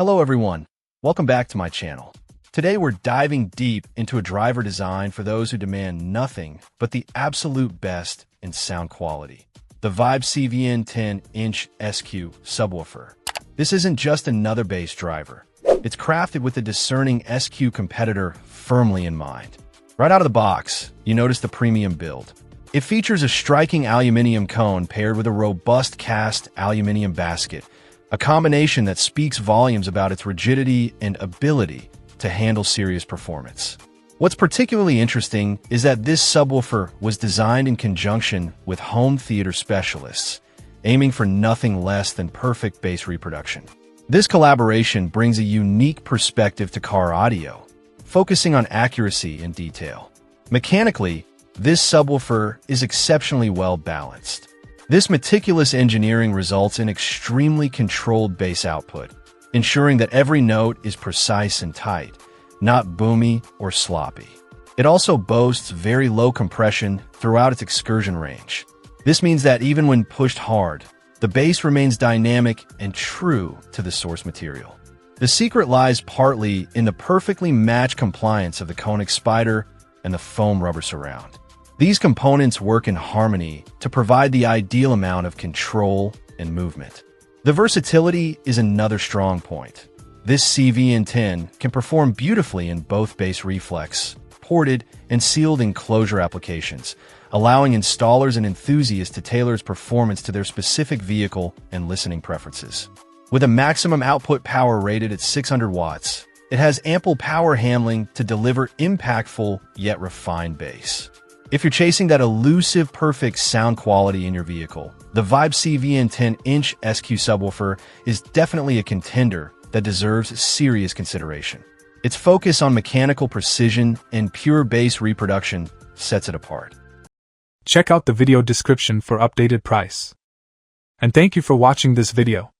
Hello everyone, welcome back to my channel. Today we're diving deep into a driver design for those who demand nothing but the absolute best in sound quality. The Vibe CVEN 10-inch SQ subwoofer. This isn't just another bass driver. It's crafted with the discerning SQ competitor firmly in mind. Right out of the box, you notice the premium build. It features a striking aluminum cone paired with a robust cast aluminum basket, a combination that speaks volumes about its rigidity and ability to handle serious performance. What's particularly interesting is that this subwoofer was designed in conjunction with home theater specialists, aiming for nothing less than perfect bass reproduction. This collaboration brings a unique perspective to car audio, focusing on accuracy and detail. Mechanically, this subwoofer is exceptionally well balanced. This meticulous engineering results in extremely controlled bass output, ensuring that every note is precise and tight, not boomy or sloppy. It also boasts very low compression throughout its excursion range. This means that even when pushed hard, the bass remains dynamic and true to the source material. The secret lies partly in the perfectly matched compliance of the conic spider and the foam rubber surround. These components work in harmony to provide the ideal amount of control and movement. The versatility is another strong point. This CVEN 10 can perform beautifully in both bass reflex, ported, and sealed enclosure applications, allowing installers and enthusiasts to tailor its performance to their specific vehicle and listening preferences. With a maximum output power rated at 600 watts, it has ample power handling to deliver impactful yet refined bass. If you're chasing that elusive, perfect sound quality in your vehicle, the Vibe CVEN 10-inch SQ subwoofer is definitely a contender that deserves serious consideration. Its focus on mechanical precision and pure bass reproduction sets it apart. Check out the video description for updated price. And thank you for watching this video.